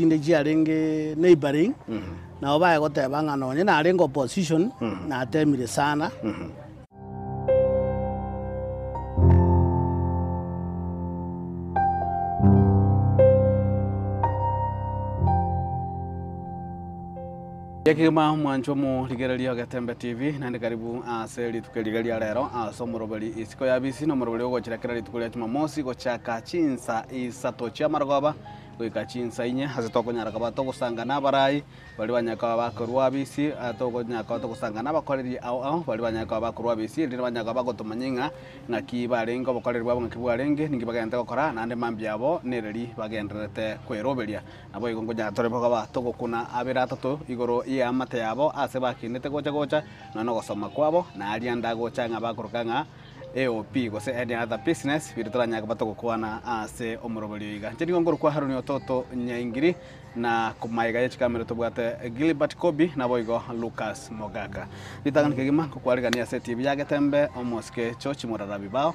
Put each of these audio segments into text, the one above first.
inde jiarenge neighboring na obaye goteba ng'ana onye narenga opposition na atemire sana Yakima mwancho mu ligerelia Gatembe TV nande karibu seli tukeligeria lero somorobali isiko ya bisi no morobali go chirakira litukulia Jumamosi go chaka chinsa isato cha marogoba go ikachinsa inye hazitoko nyaraka bato gusangana barai bali banyaka bakorwa bisi atoko nyaka bato gusangana bakoreri ao bali banyaka bakorwa bisi ndi banyaka bagotomanyinga ngaki barenga bakoreri babo ngaki barenge ningi bagenda gukora nande mambi yabo nereri bagenderete kweroberia nabo igongo nyatore baba to kuna abira atatu igoro ya amate yabo ase bakinete gocha no gosoma kwabo na alianda gocha ngabakurukanga AOP gose any other business biritoranya kabatoko kwana ase omorobali iga njeri ngoro kwa haruni ototo nyaingiri na kumaiga ya chikamero tobwate Gilbert Kobi na boigo Lucas Mogaka bitangana kegima kwarigania ase TV ya Gatembe omoske chochi morarabi bao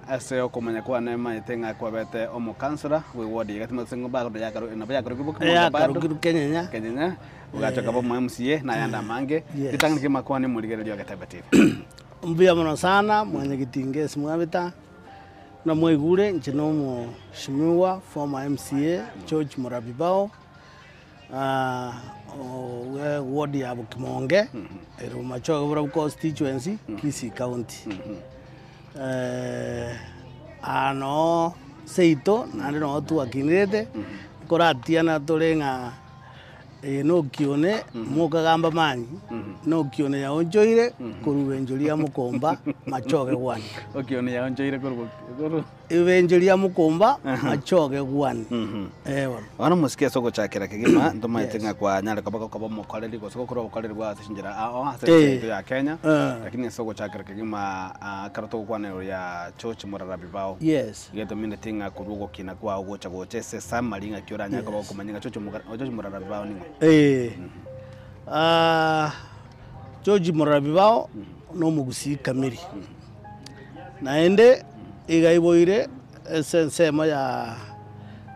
ase okumanya kwa nema itenga kwa bete omo kansera we ward ya Gatembe sengo ba ya karo na ya karo Kenya ugacha kabo MCA na yanda mange bitangana kegima kwa ni muligererio Gatembe TV mbia mono sana mwenye kitinge simwabita na mwegure nchinomo shimiwa former MCA George Morabibao ward ya Bukimonge Rumachoge Bura constituency Kisii County ano seito nande no tu akinete koratia na torenga no kione mukagamba manyi no kione ya onjoire kurubenjoria mukomba machoge gwani okione ya onjoire kuru evenjoria mukomba machoge gwani wana musikia soko chakira kigima ndoma itinga kwa nyale kabako mukoreri go soko kuro mukoreri bwa ashinjira ase ya Kenya lakini soko chakira kigima karato kwa nero ya chochi morarabi bao yes geto mine tinga kurugo kina kwa gocha gochese samalinga kioranya kabako kumanyinga chochi morarabi bao ningo George Morabibao no mugusi kamiri naende igaiboire sensema ya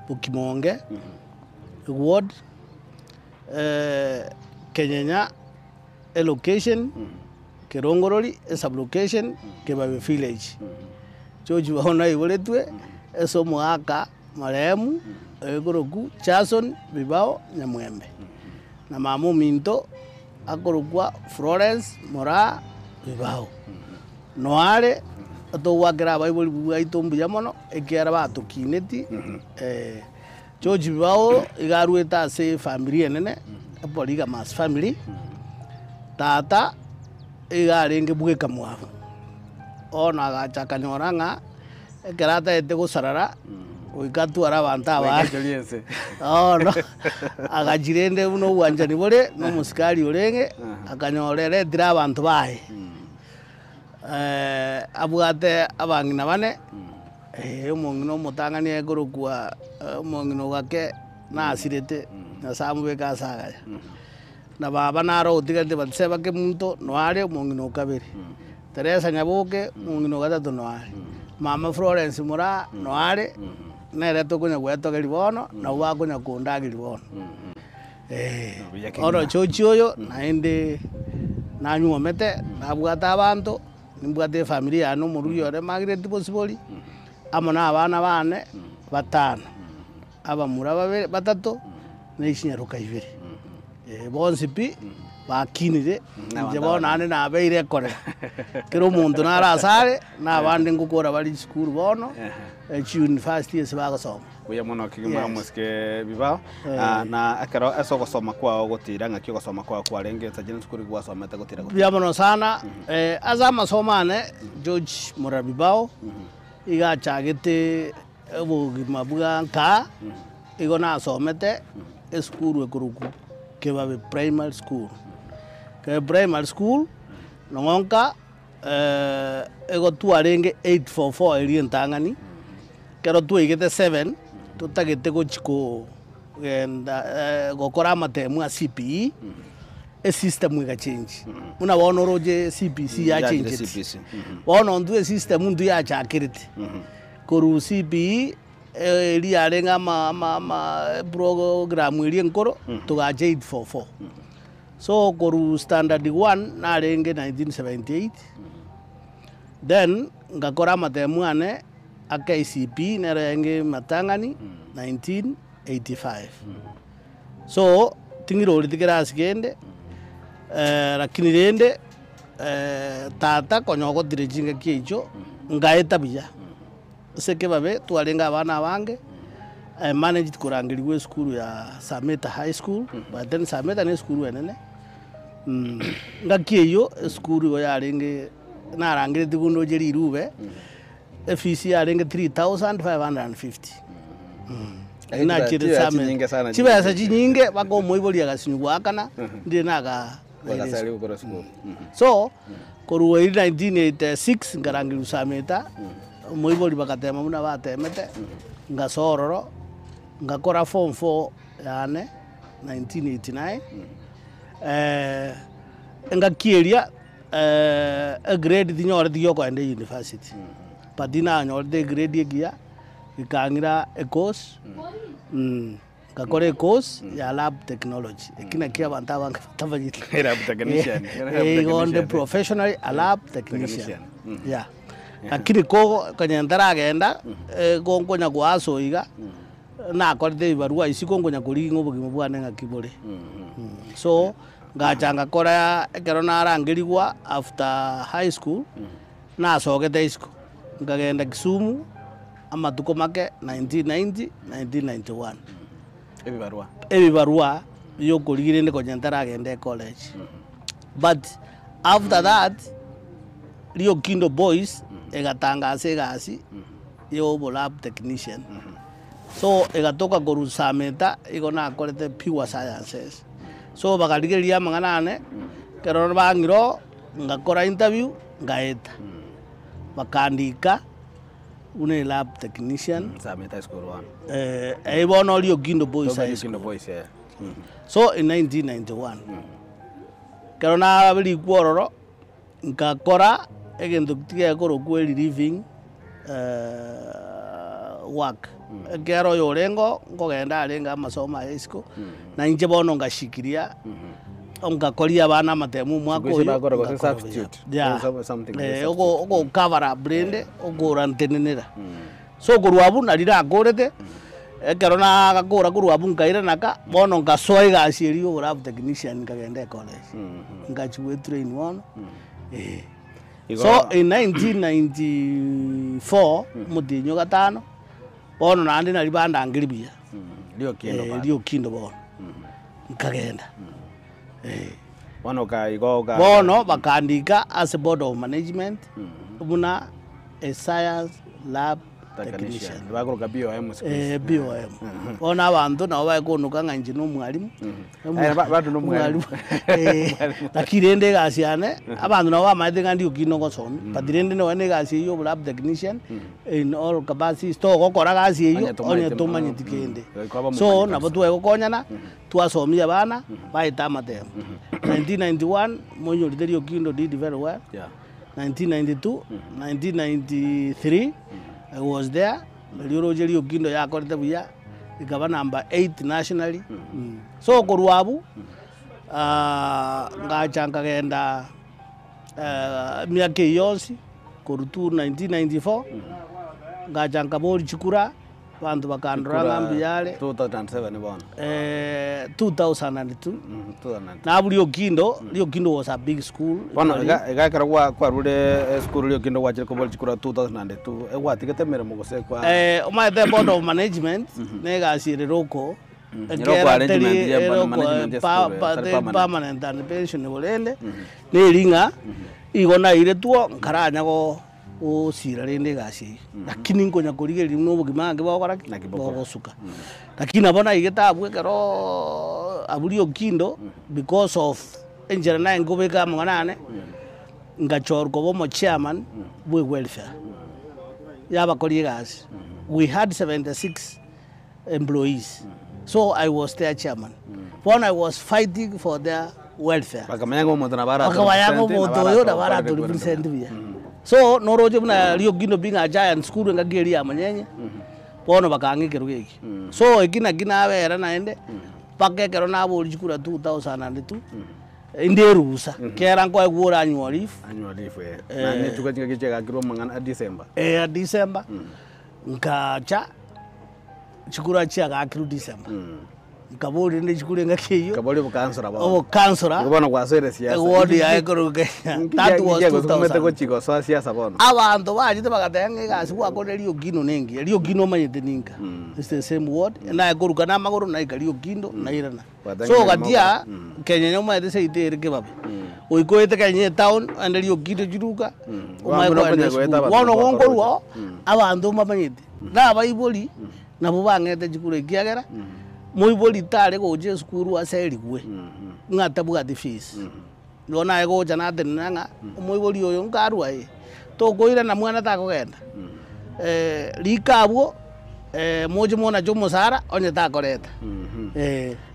Bukimonge ward Kenyanya location Kerongorori sub location Kebabe village George bahona iboletwe eso mwaka maremu egoroku Jason Bibao Nyamwembe na mamu minto akorukwa Florence Mora Bibao noare to wakera bible bwaitombu yamono ekera batukineti George Bibao igarueta se family nene apoliga mas family tata igarenge bweka mwavu ona agachaka nyoranga ekerata ete gusarara uikatwara banta ba no agajirende uno wanjani bore no musikali urenge akanyorere dira abantu bae abwate abangina bane omongino mutangani egorokwa omongino gake nasirete na samubeka sagaya na baba naro utigate batseba ke muntu noare omongino kabiri Teresa Nyaboke omongino gatatu noare mama Florence Mura noare nere tokunya gwetogeri bono na wakunya kundagiri bono oro chochi oyo naende nanyuomete nabwata abantu nimbwate familia yano muruyo re Margaret Possibly amona abana bane batano abamura babere batatu neishinyaruka ibiri bonsipi bakinire nje bona ane na beire kore kero muntu narasare nabandi ngukora bali school bono university esibagosoma uya muno kigima muske Bibao na akaro esoko soma kwa gotira ngaki gosoma kwa rengeza jina skuri kwa soma ta gotira bya muno sana azama somane George Morabibao iga chagete bugima bwanka igona somete school ekuruku Kebabe primary school ke primary school nongonka ego tuarenge 844 elientangani kero tuigete 7 tutagete gochiko genda gokora matemu a CPE system iga change una bono roje CPC ya change bono ndu system ndu ya chakirite koru CPE eri arenga program eri enkoro tugacha 844 so koru standard 1 narenge 1978 then ngakora matemu ane a KCP nerenge matangani 1985 so tingiro litikira sigende lakini rende tata konyoko direjinga kiecho ngaeta biya seke babe twarenga abana bange managed kurangiriwe school ya Sameta High School but then Sameta ne school enene ngakieyo school yo yarenge narangire tigundo jeri irube fees yarenge 3550 na chiri Sameta chibasa chinyinge bako moibolia gasinyugwa kana ndi naga so koruwa 1986 ngarangiru Sameta moiboli bakatema muna batemete ngasororo ngakora form 4 yane 1989 ngakieria a grade thinyore thiyoko ende university padina nyore de grade egia ikangira a course ngakora a course ya lab technology ekina kia banta banga tabajita lab technician on the professional lab technician yeah lakini ko kanyendara agenda gongonya gwaso iga na korite ibarua isi gongonya kuri ngobugimo bwane ngakibore so ngachanga kora ekero narangirigwa after high school na sogete high school ngagenda Kisumu amatuko make 1990 1991 ebibarua yo kurigire ndi konyendara agenda college but after that Rio Kindo Boys egatangasa egasi yo lab technician so egatoka koru Sameta igona akorete pure sciences so bakarigeria manganane kero bangiro ngakora interview ngaeta bakandika une lab technician Sameta school 1 ebono Rio Kindo Boys so in 1991 kero na bili kwororo ngakora egento tiga koro kweli living work kero yorengo ngogenda arenga masomo high na inje bono ngashikiria ongakoria bana matemu mwako yo substitute something ogo cover brand ogo rantenenera so kurwabu narira akorete kero na gakora kurwabu nkaira naka bono ngasoa igashiri yo lab technician ngagenda college ngachiwe train one so in 1994 mutinyo gatano bono nandi nari bandangiribia Rio Kindo bono nkagenda bono bakandika as a board of management muna a science lab technician bakuruka BOM BOM bona abantu nabo baikunuka nganje no mwalimu bado no mwalimu lakirende gasiane abantu nabo bamaite ngandi ukino gosomi padirende no ene gasi yo lab technician in all capacity to gokora gasi yo onye tumanyitikende so nabo tuwe gokonyana twasomia bana baita matemo 1991 monyo Rio Kindo did very well 1992 1993 I was there. Rio Kindo ya korete buya ikaba number 8 nationally. So koruabu ngachanga genda miaka yonsi korutu 1994 ngachanga bori chikura bantu bakandura ngambi yale 2007 bwana 2002 na Rio Kindo was a big school bwana igakara kwa rule school Rio Kindo wachire ko bori chikura 2002 egwatigete mere mugose kwa my the board of management nega sire roko permanent and pension bolende neringa igona ire tuo nkaranya go o sira rende gasi lakini ngonya kurige rimwe bugimanga bakora bogosuka lakini abona igeta abwe karo Rio Kindo because of enjera na ngobeka mwanane ngachorko bomo chairman we welfare yaba kori gasi we had 76 employees so I was their chairman when I was fighting for their welfare bakamanyango moto na bara to represent bia so noroje buna Rio Kindo being a giant school ngageria manyenye bono bakang'ikero geki so ekina kina abera naende bakekero nabori chikura 2002 inde rusa kera nkwa gwora annual leave na ne tuka chinga kichega kiro mangana December December nkacha chikura chia gakiru December kabori ndi chikure ngakiyo kabori bukansora ba kansora kubona kwa sere siasa wodi ya koroge tatu was 2000 ko chiko so siasa bono abantu bajite bagatenga gasi kwa Rio Gino nengi Rio Gino mayete ninka it's the same word na kuruka na magoro na Rio Gino na irana so gatia Kenya nyoma ite seite irike babe oikoete Kenya town and Rio Gino jiruka wono gongoruo abantu mabanyite na baiboli na bubangete jikure kiagera moiboli tare go je skuru aseri gwe ngata bugati fees lona ego jana tenanga moiboli oyo ngarwa to goira na mwana ta kugenda likabwo moje mona jo musara onye ta koreta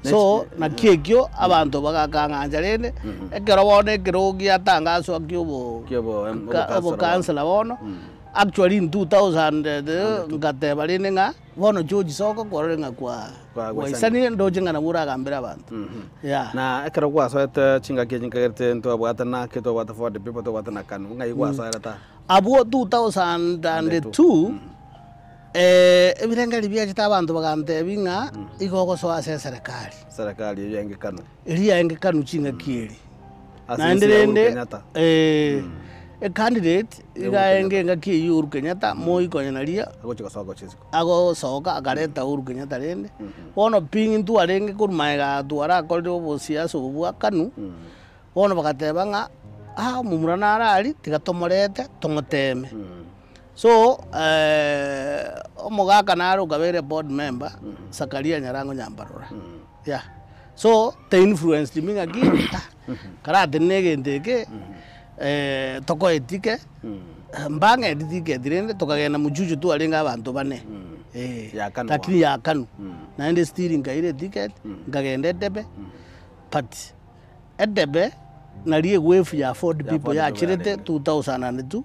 so na kiekyo abantu bagakanganja rende ekero bone kirogi atangazo akyobo kansela bono actually in 2000 ngateba rende nga bono George Soko korenga kwa isani ndojenga na mura gambira abantu na ekero kwasoete chinga kijingagerte nto abwata na kito abwata for the people to abwata na kanu ngai kwasoera ta abo 2002 ebirenga libya chita abantu bagamtebi nga igoko so ase serikali yenge kanu iri yenge kanu chinga kiri na ndirende a candidate igaenge ngaki Uhuru Kenyatta moi konyenaria ago soka agareta Uhuru Kenyatta rende bono ping ntu arenge kurumaiga twara akorire obosiasa obwa kanu bono bagateba nga mumurana arari tigatomorete tomoteme so omogaka naro gabere board member Sakaria Nyarango Nyambarora so the influence minga gi karate negenteke toko etike mbanga etike dirende tokagenda mujuju tu alenga abantu bane lakini ya kanu naende steering kaire ticket ngagenda Edebe but Edebe naliye wave ya Ford people ya chirete 2002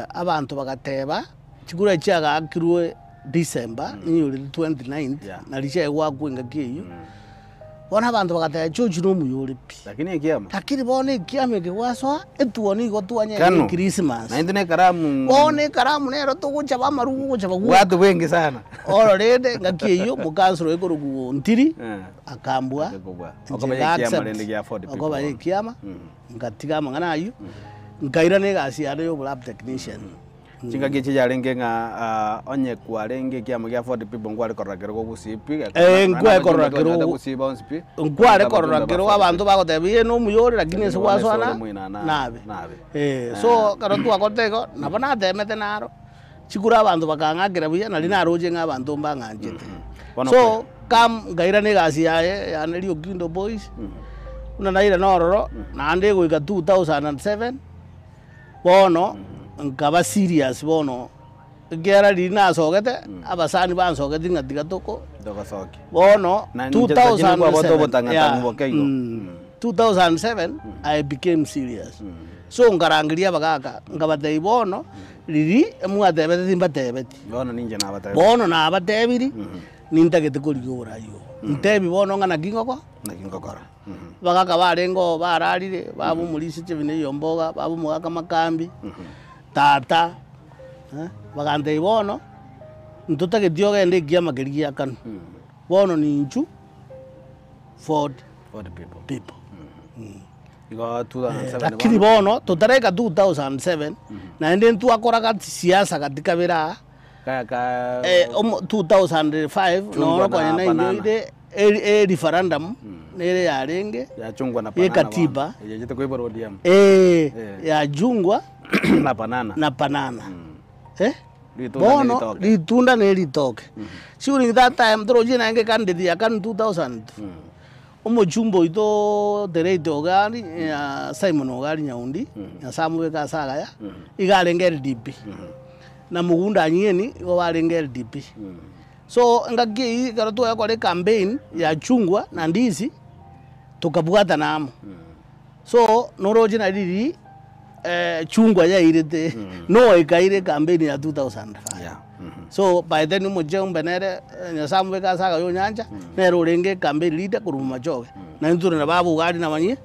abantu bagateba chikura chaga akirwe December nyuri 29 nalishe wakwenga kiyo bona abantu bagataya George no muyoripi lakini bone kiame gewaswa etuoni go tuanye Christmas na ndine karamu bone karamu nero tugucha bamarugu gucha bagu watu wengi sana ororede ngakiyo mukansoro ekorugu ntiri akambwa okoba kiama ngatiga mangana ayu ngaira ne gasi yo lab technician chinga gichi yarenge nga onye kwarenge kiamo gya 40 people ngware korrakero go gusipi ngware korrakero gusiba onsipi ngware korrakero abantu bagotebiye no muyore lakini se waswana nabe so karo tu akotego nabona temete naro chikura abantu bakangagira buya nali naroje nga abantu mbanganjete so kam ngaira ne gasi yaye ya Rio Gino boys una naira nororo nande go 2007 bono nkaba serious bono gera lina sogete abasani bansogete ngatiga toko bono 2007 I became serious so ngarangiria bagaka ngabate bono liri mwatebete timbatebeti bono na abatebiri nintagete kuligora yo ntebi bono ngana kingoko bagaka barengo bararire babu mulisi chevine yomboga babu mugaka makambi tata bagante bono ntutage diogende giama gerigia kanu bono ninju Ford people lakini bono tutareka 2007 na ndi ntu akoraga siasa katika bira 2005 no kwa na ndio referendum nere yarenge yachungwa na panana katiba yajete kwa rodiam yajungwa na panana bono litunda ne litoke during that time troje na nge candidate ya kan 2000 omojumbo ito derete ogari ya Simon Ogari Nyaundi ya Samuel Kasaga ya igarenge LDP na mugunda nyeni go barenge LDP so ngaki garoto ya kwa campaign ya chungwa na ndizi tukabwata namo so noroje na lili chungwa ya irete no ikaire campaign ya 2005 so by then umujembe nere nyasamu beka saga yo nyanja nero renge kambe leader kuru majoge na nzuri na babu gari na manye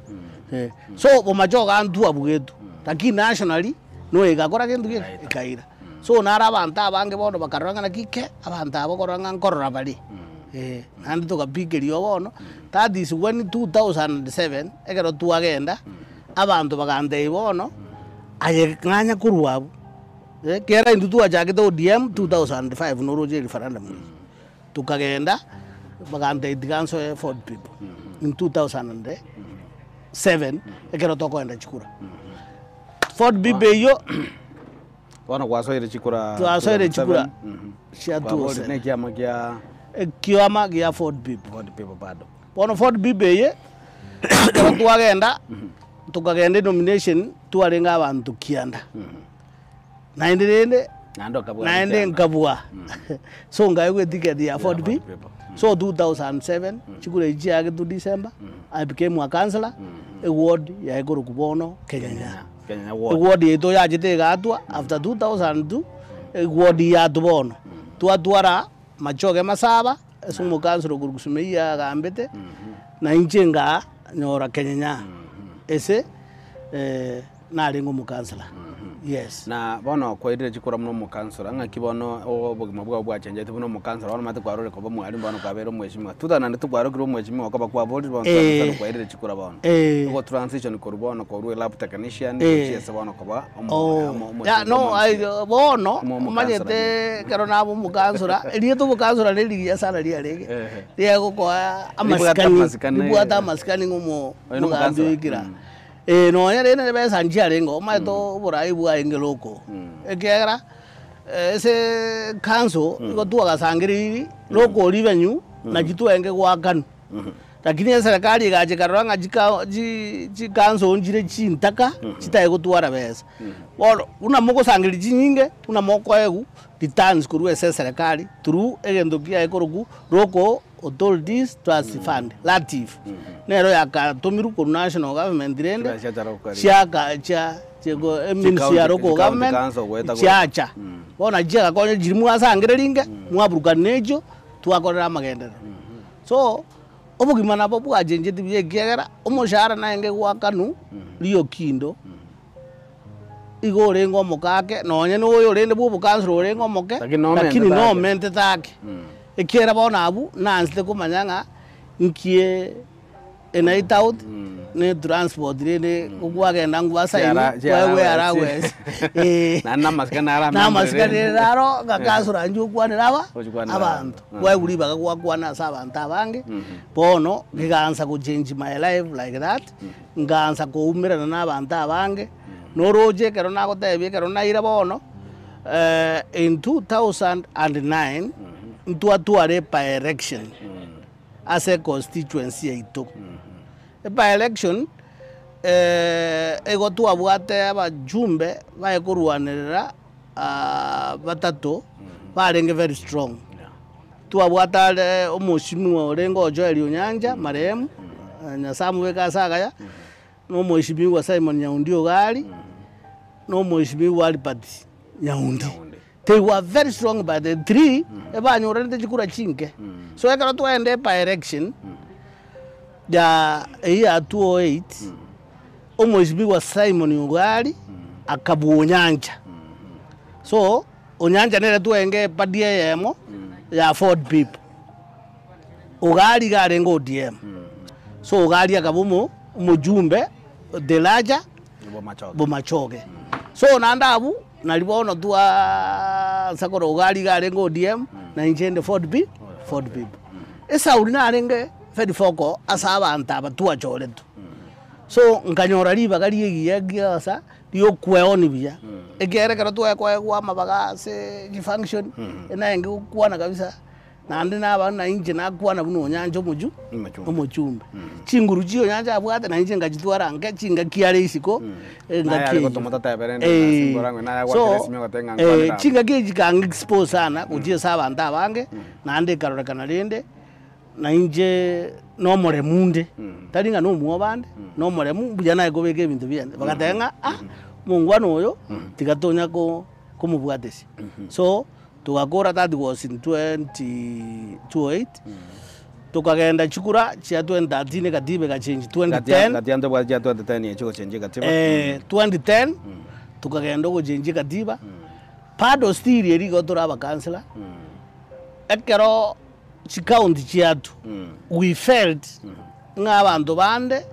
so bo majoga antu abugetu lakini nationally no igakora kintu gikaira so nara abantu abange bono bakaranga na kike abantu abo koranga nkorora bali nandi tukapigerio bono that is when 2007 ekero tuagenda abantu bagande bono ayekanya kuruabu kera indu tuachakite ODM 2005 noroje referendum tukagenda bagande diganso for people in 2007 ekero tokoenda chikura Ford Bibe yo wana kwasoire chikura twasoire chikura cia tuose ne kiama gia Ford Bibe bado bono Ford Bibe ye ekero twagenda tukagenda nomination tuarenga abantu kianda naende nkabua so ngaye ticket ya Ford Bibe so 2007 chikura ichiage to December I became a councillor a ward ya iguru kubono Kenya ward yeto ya jite gatwa after 2002 ward ya tubono twatwara machoge masaba esumu councillor gurukusumeya gambete na inchenga nyora Kenya ese narengo mu councillor yes na bono kwaidire chikura muno mu councillor nga kibono obugima bwa change tibuno mu councillor wana mate kwarore ko bamu ari bono kabero mweshimwa tutana nditugwaro kiro mweshimwa ko bakwa bodi bono kwaidire chikura bono ko transition ko bono ko ruwe lab technician chese bono ko ba ya no ai bono manyete kero nabo mu councillor rieto mu councillor liya sana ria rege riego ko amaskani bwata amaskani ngumo ngambikira no yare ne be sanji arengo ma to burai bua engeloko ekera ese council go tuaga sangiri loko revenue na jitu enge gwakanu lakini serikali gaje karanga ji council njire chintaka chitaye gutwara besa bono una moko sangiri jinyinge una moko egu returns kuruwe serikali through egendo kia ekorogu loko authorities trust fund latif nero yakatumiru ku national government rende chiaka chego ministry ya local government chiacha bona jega konye jirimu asangire linge mwaburuka nejo twakorera magendero so obugima nabo bwajenje tibye gegera umushara naenge gwakanu liyo kindo igore ngomo kake nonye noyo rende bubu council ore ngomo ke lakini no mente take ekera bona abu nanste kumanyanga nkie night out ne transport rende kugwagenda ngwasa wewe arawe na maskana raro gakasura nju kwaniraba abantu wewe baga gwakwana sabantu abange bono giganza ku change my life like that nganza ko umirana n'abantu abange noroje kero nagotebie kero naira bono in 2009 twatware by election as a constituency yaito by election ego twabwate abajumbe baekurwanirira batatu barenge very strong twabwata omushimu orengo Joel Nyanja marehemu nyasamu beka sagaya no mheshimiwa Simon Nyaundi Ogali no mheshimiwa Albert Nyaundi they were very strong by the three ebanyurende chikura chinke so ekara tuende by election ya year 208 mheshimiwa Simon Ogali akabu Nyanja so Onyanja nere tuenge padie yemo ya Ford Bibe Ogali garengo ODM so Ogali akabumo mujumbe the larger Bomachoge so nandabu nalibono tua sakoro Ogali garengo ODM na injende Ford Bibe esa urina arenge fedi foko asaba antaba tua choletu so nkanyora liba gali yegiasa dio kweoni bia egere kara tua kwa mabaga se function ena enge kuana kabisa nandi naba na inje nakuana buno Nyanja omuchumbe chinguru chiyo Nyanja abwate na inje ngachitwara nge chinga kiale isiko ngaki so chinga kiji kang expose sana kujie saba ndabange nandi karora kanalende na inje no more munde talinga no muobande no more bujana egobeke ebintu byane bagatenga mungwano oyo tigatonya ko kumubwatesi so tukakora that was in 2008 tukagenda chikura chia 2013 katiba ka change 2010 katiba bwa chia 2010 yechiko change katiba 2010 tukagenda go change katiba pado still eriko turaba kansela ekero chikaunti chiatu we felt ng'abantu bande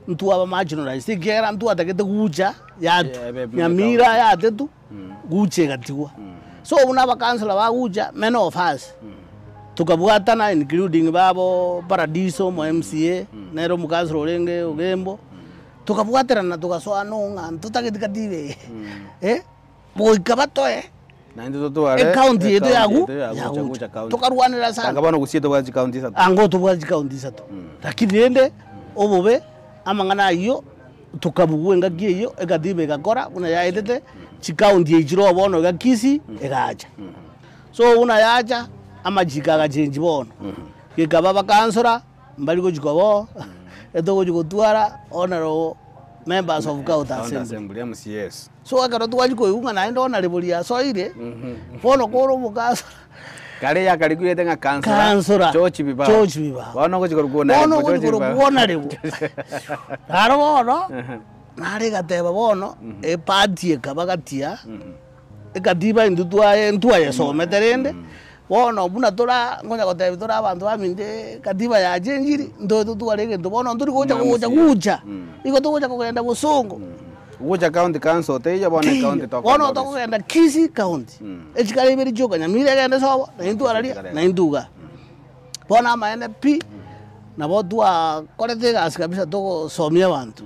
ntu aba marginalized igera ntu atakete gucha yatu nyamira yatetu guche gatigwa so una bakansela bagucha men of us tukabwatana including babo Paradiso mo MCA nero mukansela olenge ogembo tukabwaterana tugasoa nonga tutakete katibe boikabatoe na ndio tuare county yetu yagu tukarwanira sana ngabano gusiete bwa county satu ango tubwa county satu lakini ende obobe amangana iyo tukabuwe ngagie iyo ekatibe gakora una yaitete chikaunti ejiro bono gakisi egacha so una yacha amajika gachenji bono gikaba bakansora mbali go jikobo etogo jikotwara honoro members of county assembly MCS so akaro twajiko yunga na ndo na lebulia so ile bono koro mukaso kale ya kali kuyete nga kansora chochi biba bono go jikoro bono go jikoro kuona lebu haro bono nare gateba bono e party ekabagatia ekadiba indutwa yesometerende bono buna tora ngonya goteba tora abantu baminde kadiba ya jenjiri ndo tutwarege ndo bono nduri kuja iko tuja kugenda busongo Uja county council te ya bone county to bono to kugenda Kisi county echikale beri joka nyamire genda so na indwararia na induga bona ma NP na bodwa korete gas kabisa to somia bantu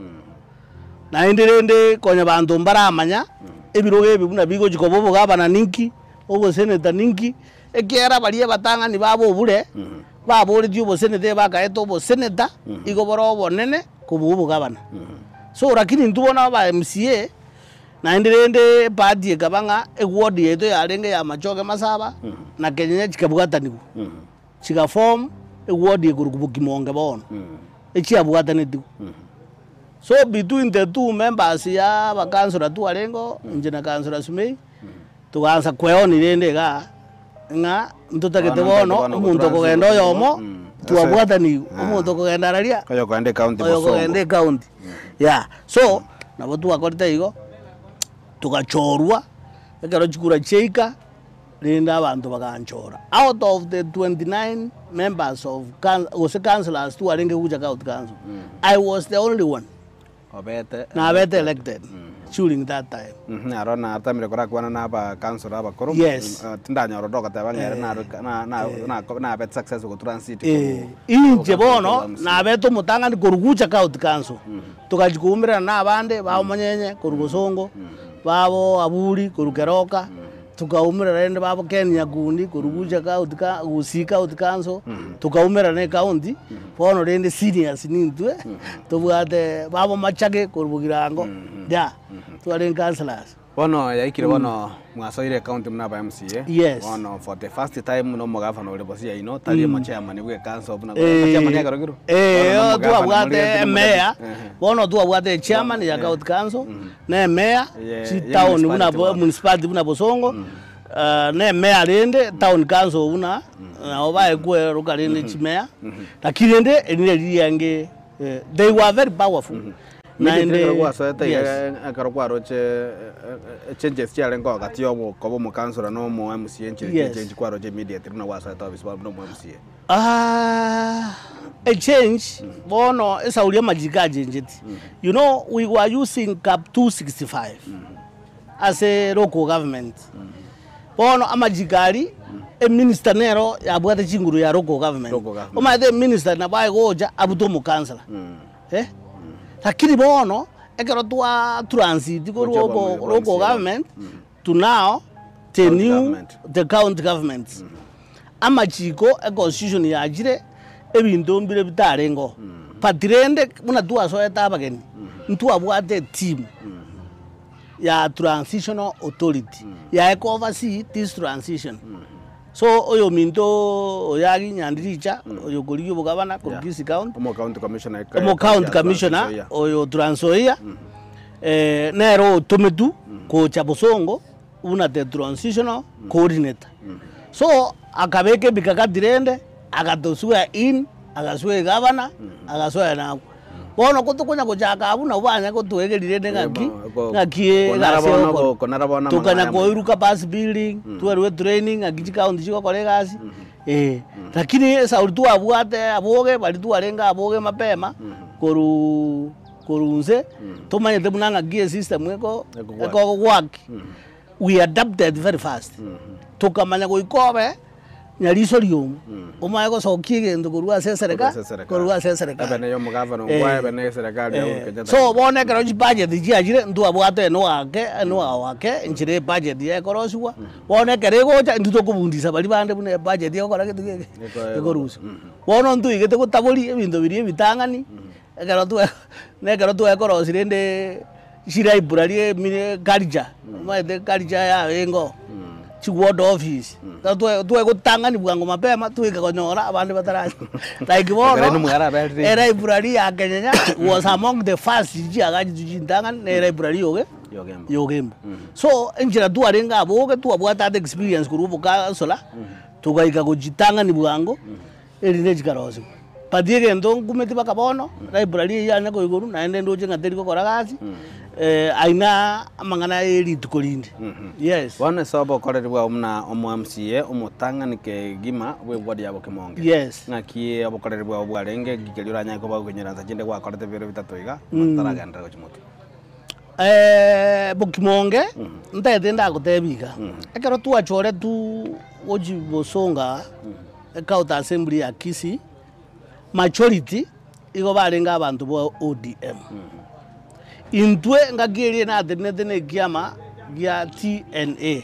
na indirende konya bantu mbaramanya ebiroge bibuna bigo jikobobo gabana ninki obo seneta ninki ekera baliye batanga ni babo bure babo ri dio seneta bakaeto bo seneta igoboro bonene kububu gabana so lakini ndubona ba MCA na indirende party kabanga ward yeto yarenge ya machoke masaba na Kenya chikabugataniku chika form ward yegurukubuki monge bono echi abugataniku so between the two members ya bakansora tu arengo njena kansora Sumei tuganza kweoni rende ga nga ntutakete bono umuntu kugenda yomo tuabwatani umuntu kugenda raria kayo kande county boso kande county yeah so nabo tuakorita igo tukachorwa ekero chikura cheika renda abantu bakanchora out of the 29 members of councillors tu arenge kuja county council I was the only one na abete elected during that time arona atamire kora kwana na ba council aba koro tindanya rodoka tabangere na abet success go transit inje bono na abeto mutanga ni korugucha county council tukajikumira na abande ba manyenye korugosongo babo aburi korukeroka tukaumira rende babo Kenya gundi korugucha county usika county council tukaumira ne county bono rende seniors nintwe tubwate babo machage korubugirango ya tuaren councillors bono yaikire bono mwasoire county mnaba MCA bono for the first time no mugavana ule bosi ya ino tali mo chairman we council buna chairman ya garogiro tu abwate mayor bono tu abwate chairman ya county council na mayor si town buna municipality buna Bosongo ne mayor rende town council buna obaye kwe rukalinde chimea lakini rende enile liyange they were very powerful ninde akarokwa roche changes chale ngo gatio bo kobo mu council no mu MCA change kwa roche immediate na wasa ta bisba no mu MCA a change bono esaulia majika jenjeti you know we were using cap 265 as a local government bono amajikali a minister nero ya bwata chinguru ya local government o the minister na bai goja abuto mu council lakini bono ekero twa transit go local government to now the county government amachiko a constitution ya jire ebintu mbire bitarengo patirende muna tuwa so etabageni ntu abwate team ya transitional authority ya oversee this transition so oyo minto oyagi nyandiricha oyo goliyo bugabana ko Kisi county mo county commissioner oyo Trans Nzoia nero tumetu ko Chabosongo una the transitional coordinator. So akabeke bikakadirende akatosua in agasue governor agasua na bono kutukunya kuchaka abuna ubanya kutuegerire ngaki gaseo tukanya koiruka pass building tuwe training agiji county chiko kolegasi lakini sauri tu abwate aboge bali tu arenga aboge mapema korunze tumanyete bunanga gear system eko work we adapted very fast tukamanya goikobe nyariso lyomu omaye ko sokie gendo korwa sesereka abene yo mugavana ngwaye bene serikali ya Kenya so bone kero budget ji ajire ndu abwate no wake njire budget ye koroswa bone kere gocha ndu tokubundisa bali bande bune budget ye kora gitugege ekorusa bono ndu igete gutaburi ebintu biri bitangani kero tu ekorosirende shira iburari mine karija maite karija ya engo ward office tuwe gutangani bwango mapema tuwika konyora abandi bataraje like bono era iburari ya Kenya was among the first agaji tujintangani era iburari yogembo so enjira tu arenga aboge tu abwata experience kurubu ka sola tugaika kujitangani bwango erinde chikarozo padie ndo ngumeti bakabono iburari ya nako iguru naende ndoje ngateri ko koragasi aina amangana eri tukolinde yes wana sabo korerwa umna MCA umutangani ke gima we wadi yabo kemonge yes ngaki abo korerwa obwarenge gikelura nyako ba kunyeranza jinde kwa korete biro bitatoiga mataraga ko chimoto bukimonge ntete ndagutebika ekero tu achore tu oji bosonga county assembly ya Kisii majority igo barenga abantu bo ODM intwe ngagirie na tene giama gia TNA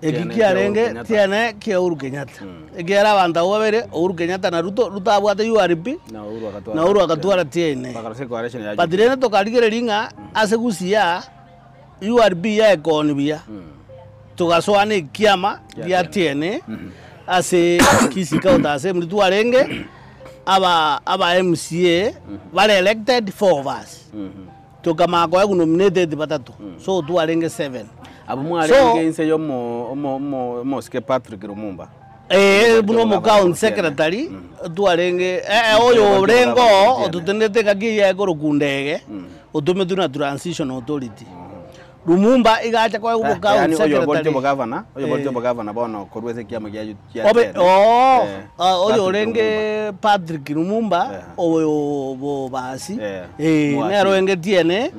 egikia renge TNA kia Uhuru Kenyatta egiara banda wabere Uhuru Kenyatta na Ruto abwate URP na Uhuru akatwara TNA padirene tokarigere ringa asegusia URP ya economy tugaswane kiama gia TNA ase Kisii County Assembly tuarenge aba MCA were elected 4 of us tukamakoya nominated batatu so tuarenge 7 abo mwarenge inse yo mo ske Patrick Lumumba buno mo county secretary tuarenge oyo rengo otutendete kagiye korokundege otumetu na transition authority Lumumba igacha kwa uko county secretary oyo governor bono korweze kiama ya oyo renge Patrick Lumumba oyo bo basi nero enge tiene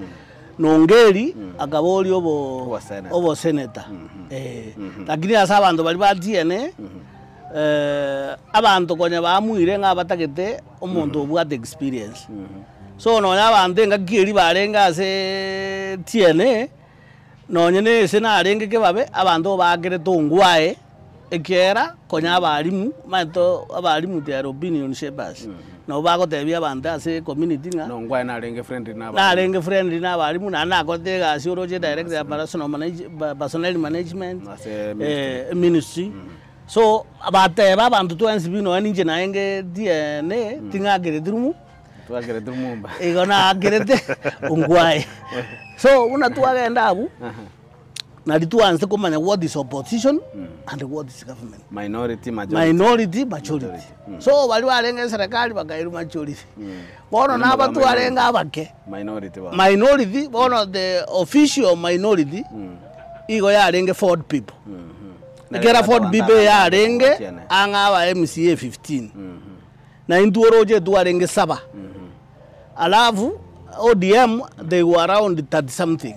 nongeri akaboli obo senator lakini asa abantu bali ba tiene abantu konya bamwire nga batagete omuntu obwate experience so no abantu ngakiri barenga se tiene nonyene sena arenge ke babe abantu bagere tongwae ekera konya abarimu mato abarimu their opinion shapers no bago tebia abantu ase community nga no ngwae na arenge friendly na abarimu na nakote ga sioroje director ya personal management ministry so abate abantu to ensibino aninje na enge DNA tingagere dirumu tuagere Lumumba igona agerete ungwae so una tuagenda abu na dituanze kumanya what is opposition and what is government minority majority so bali barenge serikali bakairu majority bono na batu arenga abake minority bono the official minority igo ya arenge 4 people negera 4 people ya arenge anga aba MCA 15 na induoroje tu arenge 7 alafu ODM they were around 30 something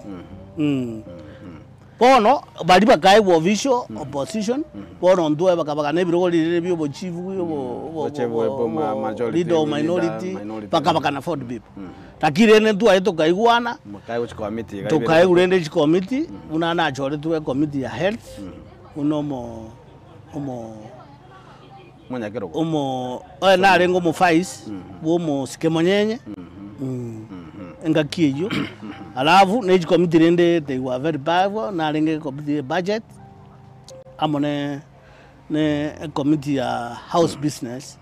bono bali bakai official opposition bono ndwe bakabaka nebiro lire byo bo chief bo majority minority bakabaka na 4 people takire ne tu aito kaigwana tukai urende chi committee unana chore tu committee ya health unomo monyakero na rengo mo fais bo mo sikemonyenye ngakiyo alafu neji committee rende they were very powerful na renge committee budget amone ne committee ya house business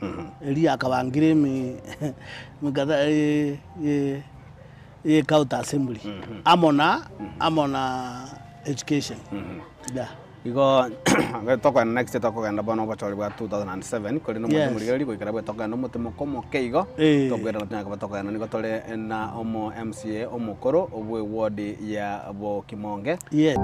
eli akabangire mi mugada ye county assembly amona education. Yeah. Igo toko next toko genda bono bachori bwa 2007 kuri no muri go ikara toko no mutemo komo keigo to gwera na tanga toko no nigo tole na omo MCA omukoro obwe ward ya abo Kimonge. Yeah.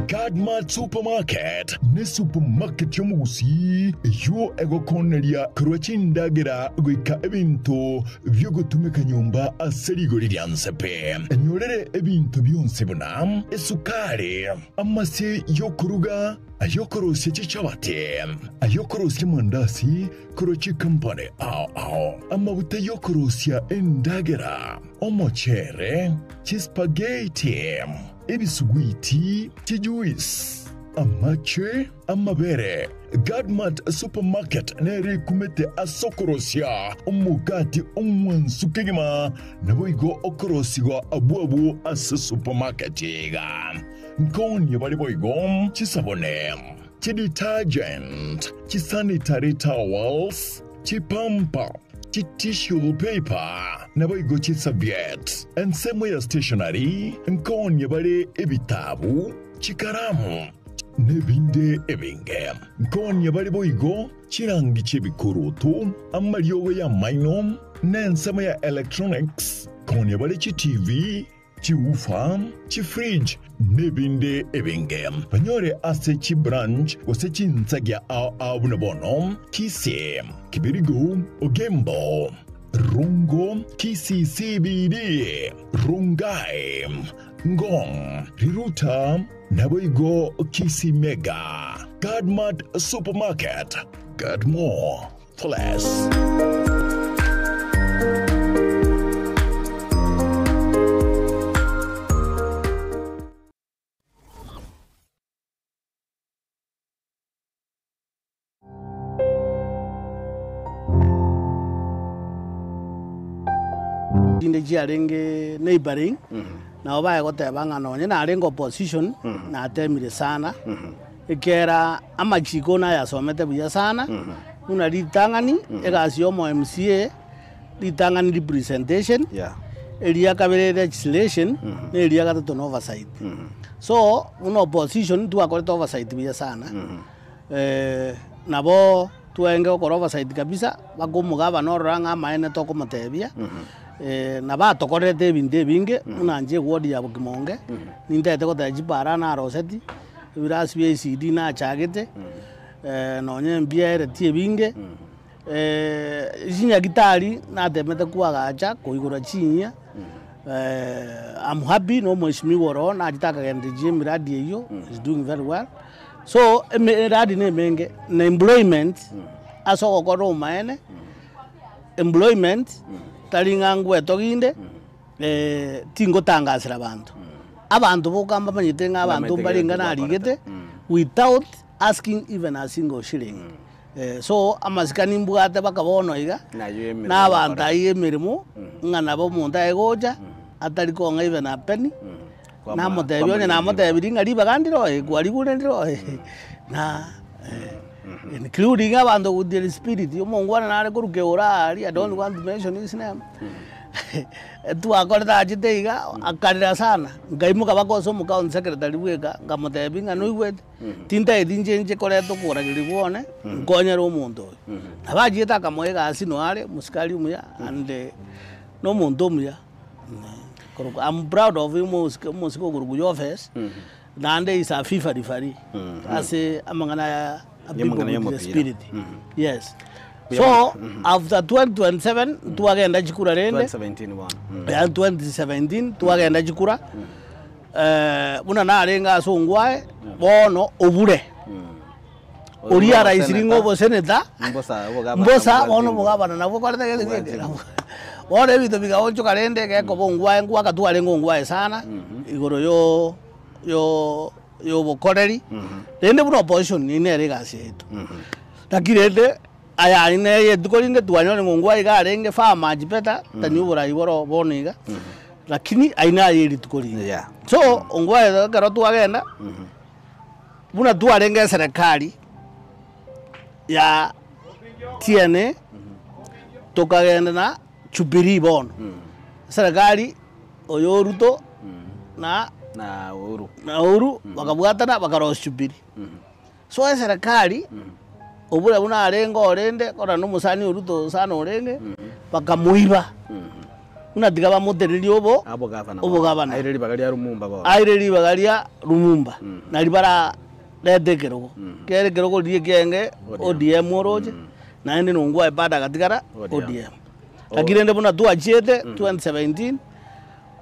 Godmart Supermarket ne supermarket yomugusi yo egokoneria kurwachindagira gwika ebintu byo gutumika nyumba aserigo lyansepe enyorere ebintu byonse buna esukari amase yo kuruga ayokorosye chichabate ayokorosye mandasi korochi company amabuta yokorosya endagera omochere chispaghetti ebisugwiti chijuice amache amabere. Godmart Supermarket nere kumete asokorosya omugati omwansukegima naboigo okorosigwa abuabu as supermarket yega nkonye bali boigo chisabone detergent sanitary towels chipampa tissue paper naboigo chisaviet ensemo ya stationery nkonye bali ebitabu chikaramu nebinde ebinge nkonye bali boigo chirangi chebikurutu amalyowe ya maino nensemo ya electronics konye bali TV chiufa chifridge nebinde ebinge banyore ase chibranch wase chinsagya abunabono kise kibirigo ogembo rungo kisi CBD rungai ngong riruta naboigo kisi mega. Godmart Supermarket, got more for less. Inde jiarenge neighboring na obaye goteba ngano na arengo opposition na atemire sana ikera amachiko na yasomete buya sana una litangani egasio mo MCA litangani representation elia kabere legislation na elia gatatu no oversight so una opposition tu akoreta oversight buya sana nabo tuenge okora oversight kabisa bagomugaba no ranga maene toko motebia na batokorete ebintu binge unanje ward ya Kimonge nindete gotaji bara na roseti birasi bya CD na chagete nonye mbiere tie binge jinya gitari na demete kuagacha kuigura chinya I'm happy no mheshimiwa ro na jitaka gende gym radi hiyo is doing very well so radi ne menge na employment aso gokoro maene employment talinga ngweto ginde tingo tangasira abantu bokamba banyite abantu balinga na rigete without asking even a single shilling so amasikani mbugate bakabono iga na abantu ayemirimo ngana bo munda egoja atari ko nga even a penny na motebyo na motebiringa riba gandiro gwari gurendiro na including abantu with the spirit yomongwana nare kuruke orari I don't want to mention his name tu akorda ajiteiga akarira sana ngaimuka bakoso muka secretary wega ngamotebinga no igwete tinta edinje koreto kora gilibone nkonyera omuntu abajita kamoega asino are musikali umuya and no muntu umuya I'm proud of him musiko gurugu office nande is a FIFA referee ase amangana the spirit yes so after 2027 tuagenda jikura rende 2017 tuagenda jikura una narenga songwae bono obure oria raisiringo bo seneta mbosa bono bugabana nabo kwarte gete ore bito bigaoncho karende ke ko bongwae ngwa katuarengo ngwae sana igoro yo bokoreri rende buno opposition ni nere gasi eto takirende aya ine yedukorinde tuanyone ngongwa iga arenge fa majipeta tanyubura iboro boniga lakini aina yeri tukuri Yeah. so ongwa karo twagenda buna twarenge serikali ya TNA tukagenda na Jubilee bono serikali oyo Ruto na Uhuru bakabwatana bakarosa Jubilee so serikali obura buna arenga orende kora no musani Ruto sana orenge bakamuiba una digaba modereri obo gavana aireri bagaria Lumumba bo aireri bagaria Lumumba na libara ledekerogo kerekerogo rie kenge ODM oroje na ende nongwa ibada katikara ODM lakini ende buna tu achiete 2017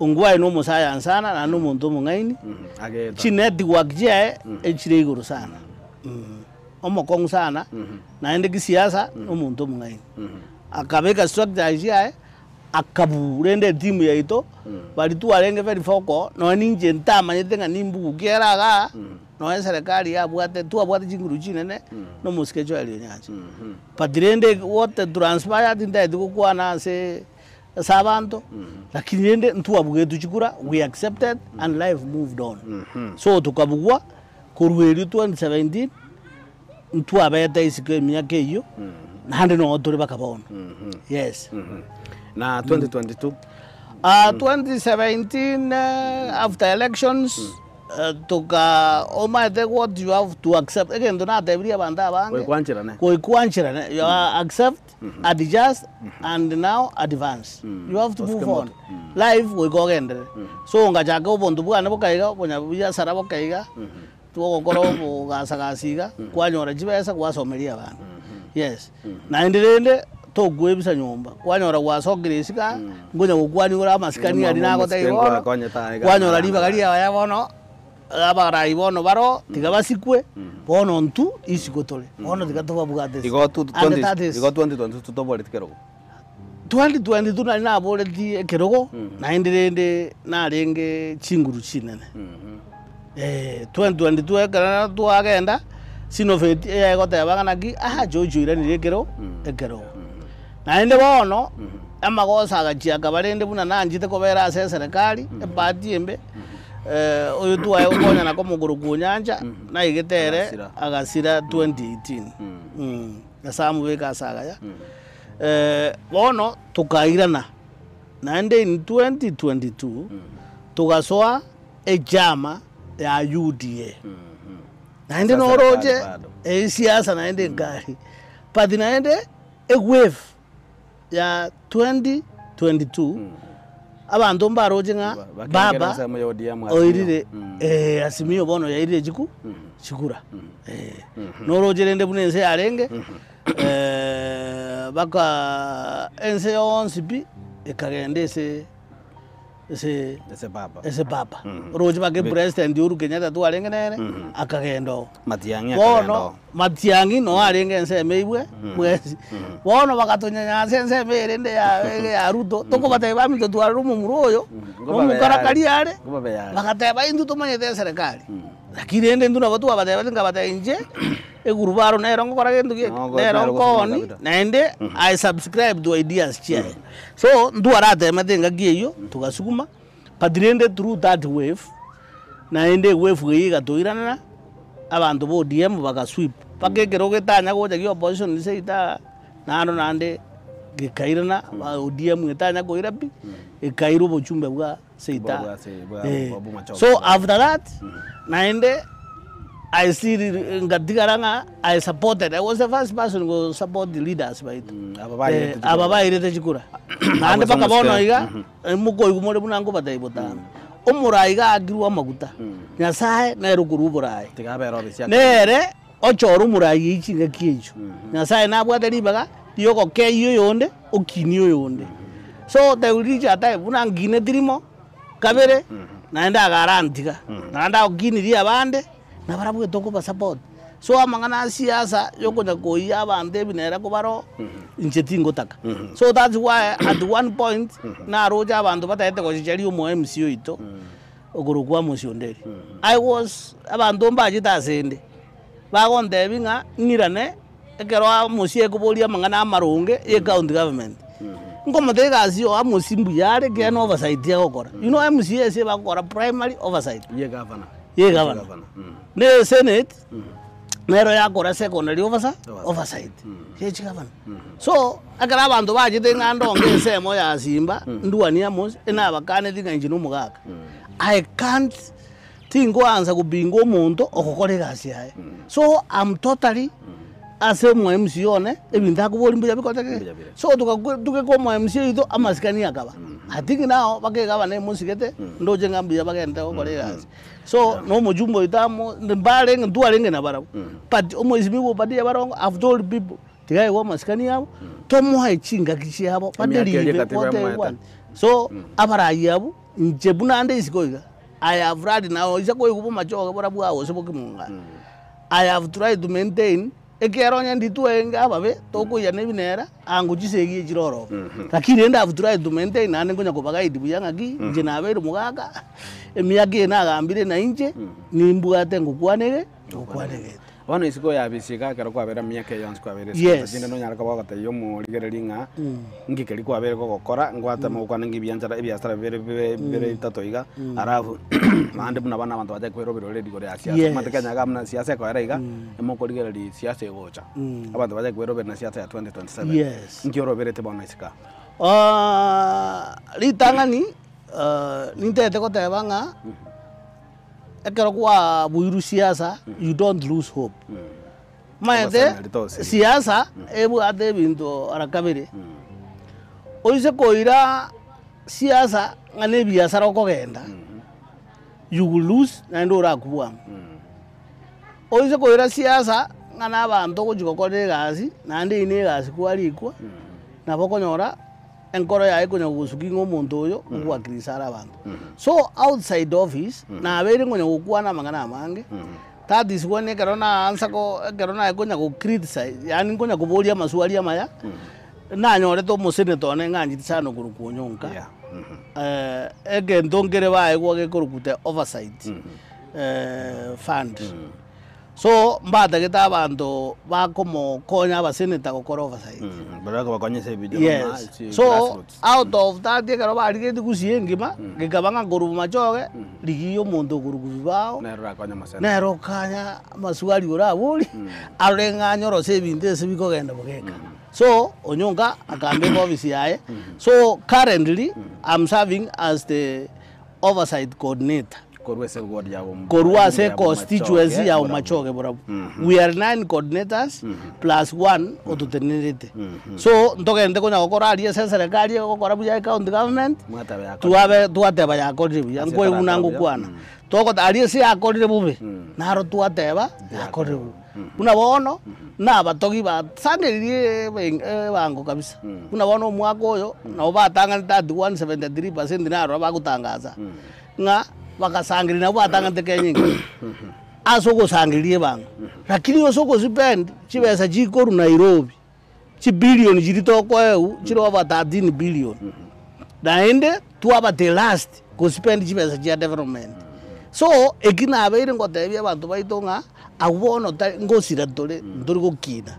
ongwa ino musaya sana na no muntu mungaini chineti wakje echire iguru sana omokong sana na ende kisiasa no muntu mungaini akabeka structure yae akaburende timu yaito bali tu arenge very foko no ninje ntama nyetenga nimbu keraga no serikali abwate tu abwate chinguru chinene no musikecho ali nyacha padirende what transpired in that kukwana se sabanto lakini ende ntu abugetu chikura we accepted and life moved on so tukabugwa kurweri 2017 ntu abeta isike myaka iyo nande no otore bakabona yes na 2022 2017 after elections tuka omate what you have to accept again do not every banda bange ko kwanchira you accept adjust and now advance you have to move on life we go again so ngachaka ubondu bwana bukaiga bonya buya sara bukaiga tuko koro gasagasiga kwanyora jibesa kwasomeria bana yes na endelende togwebisa nyomba kwanyora gwasogeresika ngonya gukwanyura amasikani ari nago taigo kwanyora libagaria ya bono abagara ibono baro tigabasikwe bono ntu isikotole bono tigatoba bugate igo 2020 tutobole tikero 2022 nari nabole ti kerogo na endelende narenge chinguru chinene 2022 ekara twagenda sinoveti egotebagana aha jojoira ni ekero naende bono amagosa agachiaka barende buna nanjite kobera ase serikali epati embe oyo tuwaye ukonya nako muguru kunyanja na igetere agasira 2018 nasamu beka saga ya bono tukairana naende in 2022 tugasoa ejama ya UDA naende noroje siasa naende ngari pati naende wave ya 2022 abantu mbaroje nga baba oirire Azimio bono yairire jiku chikura noroje rende bunense arenge baka ense onsipi ekagende ese baba roje bage president Uhuru Kenyatta tu arenge nene akagendo Matiangi no arenge ense meibwe mwezi bono bakatonya ense merende ya Ruto toko bateba mito tu arumu muroyo mukarakari are bakateba indu tumanye de serikali lakini ende ndu nabo tu bateba ngabata inje egurubaro nerongo koragendu nerongo ni naende I subscribe to ideas chia so ndu arate matenga giyo tugasukuma padirende through that wave naende wave yiga toirana abantu bo DM bagasweep pakekero getanya goja gi opposition ni seita nano nande gikairana ODM getanya ko irapi ekairo bochumbe bwa seita so after that naende I see ngadigaranga I supported I was the first person to support the leaders right ababa irete chikura nande paka bono iga muko igumore bunango bataibota umuraiga agiru amaguta nyasaye nero kuruburai nere ochoru murai ichinga kiejo nyasaye nabwate libaga yoko keyo yonde okinio yonde so they will reach a time bunangine dirimo kabere naenda garantiga nanda okiniria abande na barabu toko ba support so amangana siasa yoko na koya abande binera ko baro inchetingo taka so that's why at one point na roja abantu batayete ko chali umo MCO ito ogurugwa musionderi I was abantu mbajita sende bagonde binga ngirane ekero musie ko bolia mangana amarunge e county government ngomate gacio amusimbu yare ke no oversight ya gukora you know MCA se bakora primary oversight ye governor ne senate nero yakora secondary oversight ye governor so akara abantu bajite ngandonge semo ya simba nduani amos ena bakane tinga injino mugaka I can't tingo anza kubingo umuntu okokore gasi yae so I'm totally ase mu MC one ebintu akuboli mbuya bikoteke so tuke ko mu MC ito amasikani akaba atingi nao bakegaba ne musikete ndoje ngambuya bagenda okore gasi so no mujumbo itamo mbale ndualenge na barabo but omwezi mibo badi ya barongo I've told people tigai wa masikani yabo tomo haichinga kishi yabo badeli what they want so abara yabo njebuna ande isikoiga I have read now isako kubo machoga bora bwa wose bokimunga I have tried to maintain ekeronya nditu enga babe toko ya nebinera angujisegi jiroro lakini enda have tried to maintain nane ngonya kubaga idibu yangaki nje nabere mugaka emiyage nagambire na inje nimbugate ngukwanege Wano isiko ya bisika kero kwa bera miaka yonse kwa bera yes. no nyaraka bagata yo mu ligeringa ngikeri kwa bera gukora ngwata mu kwa ngibiyanjara ibiasara bere tatoiga arafu mande buna bana abantu baje kwero bero ready gore asiasa matekanya gamna siasa kwa eraiga emo ko ligereri siasa egocha abantu baje kwero bero na siasa ya 2027 yes ngiro bere te bona isika litangani nintete ko tebanga ekero kwa buiru siasa you don't lose hope maete siasa ebu ate bintu arakabire oise koira siasa ngane biasara okogenda you will lose na ndora kubwa oise koira siasa ngana abantu kujikokore gasi nande ine gasi kwalikwa nabokonyora enkoro ya ikonya gusuki ngomuntu oyo kwa krisara abantu so outside office na abere ngonya gukwana mangana amange that is when ekerona answer ko ekerona ikonya go criticize yani ngonya kubolia maswali amaya na nyore to museneto ne nganji tsano kurukunyonka ndongere bae kwa ke kurukute oversight fund so mbata kita abantu bakomo konya abaseneta gukora oversight baraka bakonyese video yes. So out of that kero bari ke dikusiengima ngikabanga ngoru machoge ligiyo muntu kurukubi bao nero kanya maswali ora buli arenga nyoro se binde se bikogenda bogeka so onyonga akambe office yae so currently I'm serving as the oversight coordinator Korwase constituency ya Machoge bora. We are 9 coordinators plus 1 otutenirite. So ntoke ndeko na gukora ari serikali gukora buya county government. Tuateba ya koribu yango unangu kwana. Toko ari se akorire bube. Naro tuateba ya koribu. Una bono na batogi ba sangerie bango kabisa. Una bono mwako oyo na obatanga 173% naro bagutangaza. Nga bakasangiri nabo batangante kenyingi asoko sangiriye banga lakini osoko spend chibesa chikoru Nairobi chi billion jirito kwa eu chiro ba 13 billion daende tu aba the last go spend chibesa cha development so ekina abere ngotebye abantu baitonga awono ngosira dole ndori gokina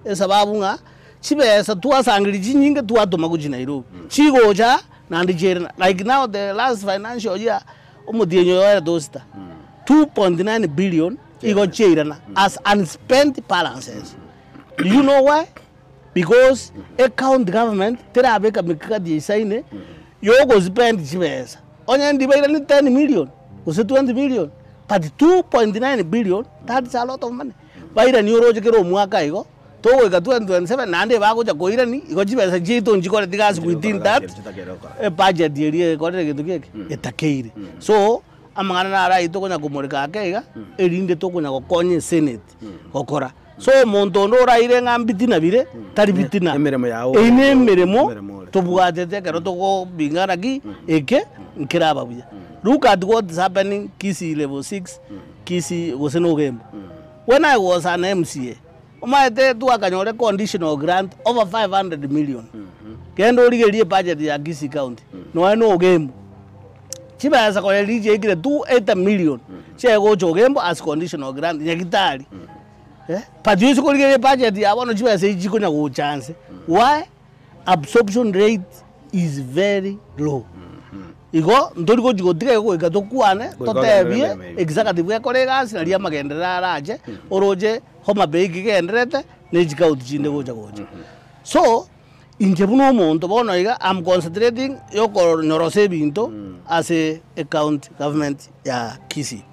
esababu nga chibesa tu asangiri chinyinge tu atoma ku Nairobi chigocha nandijera like now the last financial year omodienyo ya dosta 2.9 billion igo cheirana as unspent balances. Do you know why? Because a county government terabeka mikadi isaine yogo spend chibesa onye ndibaira ni 10 million use 20 billion but 2.9 billion that's a lot of money baira ni oroje kero mwaka igo to ga 2027 nande bagoja koirani igo chibesa chito njikore tigasi within that budget yerie kore gitu keke etakeire so amangana na rai to konya kumurika akeiga erinde to konya gokonye senate gokora so muntu ndo raire ngambitina bire tari bitina emeremo yao ine emeremo to bugate kero to go bingara gi eke nkiraba buya look at what is happening Kisi level 6 Kisi goseno game when I was an MCA umaete tu akanyore conditional grant over 500 million kendo rigerie budget ya Kisi county no game chibasa ko elije igire 280 million chego chogembo as conditional grant nyakitali but you ko rigerie budget ya bono chibasa ijiko nya go chance why absorption rate is very low. Igo ndori ko jigotiga ko igatukwane totebie executive yakore gas na ria magendera araje oroje Homa Bay gigenderete ne jikauti chinde goja goja. So inje buno monto bono iga I'm concentrating yoko nyorose binto as a county government ya Kisii.